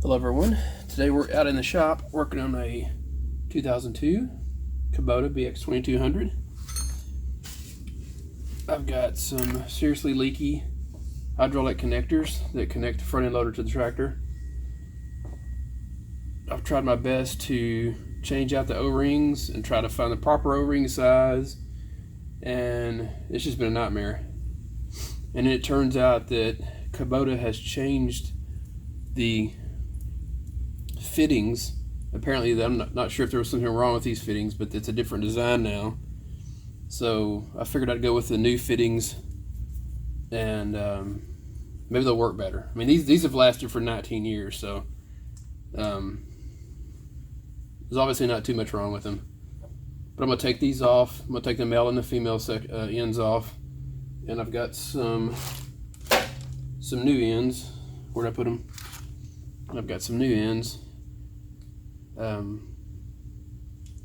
Hello everyone. Today we're out in the shop working on a 2002 Kubota BX2200. I've got some seriously leaky hydraulic connectors that connect the front end loader to the tractor. I've tried my best to change out the O-rings and try to find the proper O-ring size, and it's just been a nightmare. And it turns out that Kubota has changed the fittings. Apparently, I'm not sure if there was something wrong with these fittings, but it's a different design now. So I figured I'd go with the new fittings, and maybe they'll work better. I mean, these have lasted for 19 years, so there's obviously not too much wrong with them. But I'm gonna take these off. I'm gonna take the male and the female ends off, and I've got some new ends. Where'd I put them? I've got some new ends.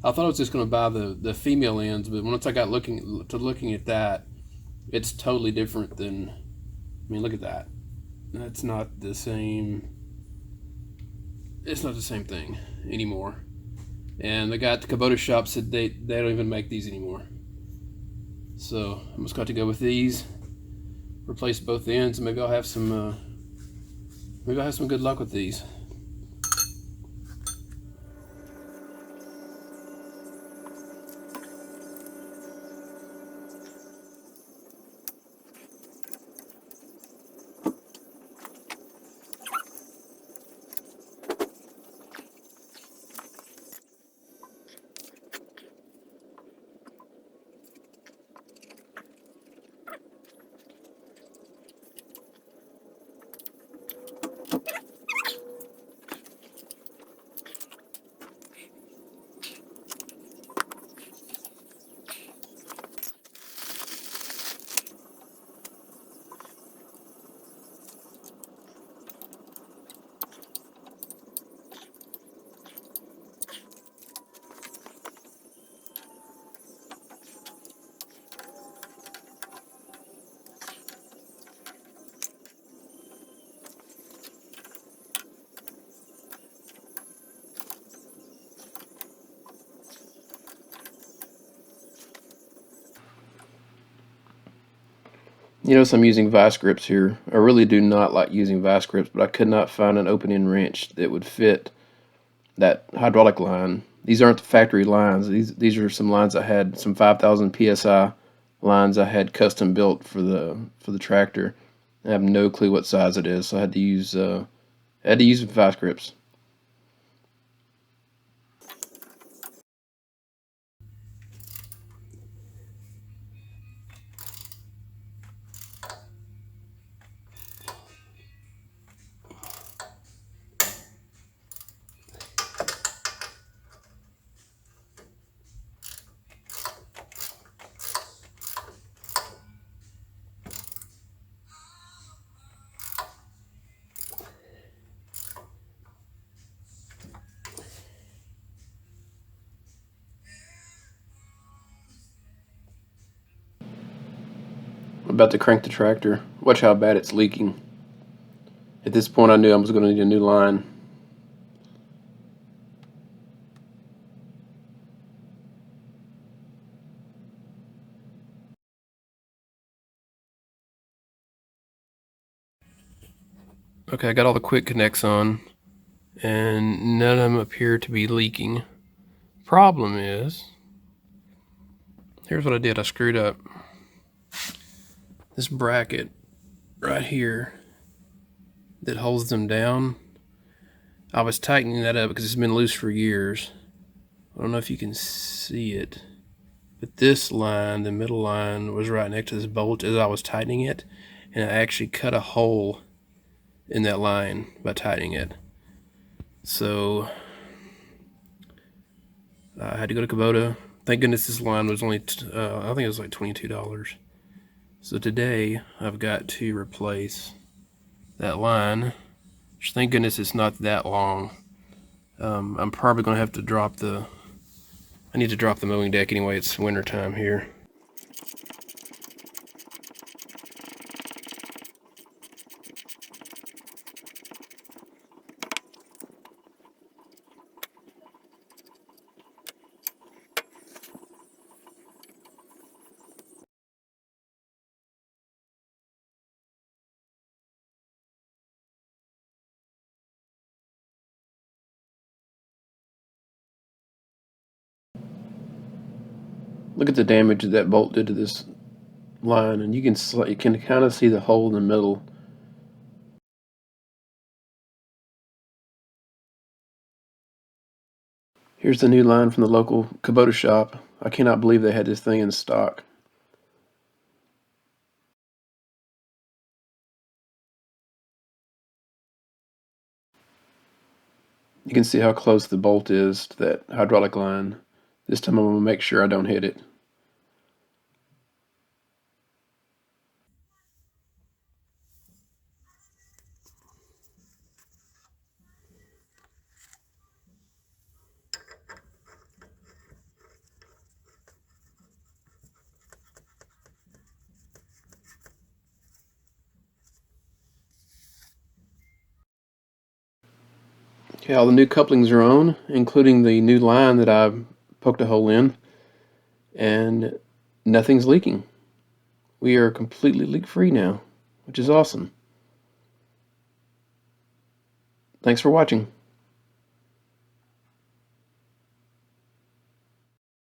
I thought I was just going to buy the female ends, but once I got looking at that, it's totally different than. I mean, look at that. That's not the same. It's not the same thing anymore. And the guy at the Kubota shop said they don't even make these anymore. So I'm just going to go with these, replace both ends, and maybe I'll have some good luck with these. You notice I'm using vice grips here. I really do not like using vice grips, but I could not find an open-end wrench that would fit that hydraulic line. These aren't the factory lines. These are some lines I had, some 5,000 psi lines I had custom built for the tractor. I have no clue what size it is, so I had to use vice grips. I'm about to crank the tractor. Watch how bad it's leaking. At this point, I knew I was going to need a new line. Okay, I got all the quick connects on, and none of them appear to be leaking. Problem is, here's what I did. I screwed up this bracket right here that holds them down. I was tightening that up because it's been loose for years. I don't know if you can see it, but this line, the middle line, was right next to this bolt as I was tightening it, and I actually cut a hole in that line by tightening it. So I had to go to Kubota. Thank goodness this line was only, I think it was like $22. So today I've got to replace that line, which thank goodness it's not that long. I'm probably going to have to drop I need to drop the mowing deck anyway. It's winter time here. Look at the damage that bolt did to this line, and you can kind of see the hole in the middle. Here's the new line from the local Kubota shop. I cannot believe they had this thing in stock. You can see how close the bolt is to that hydraulic line. This time I'm going to make sure I don't hit it. Okay, all the new couplings are on, including the new line that I poked a hole in, and nothing's leaking. We are completely leak-free now, which is awesome. Thanks for watching.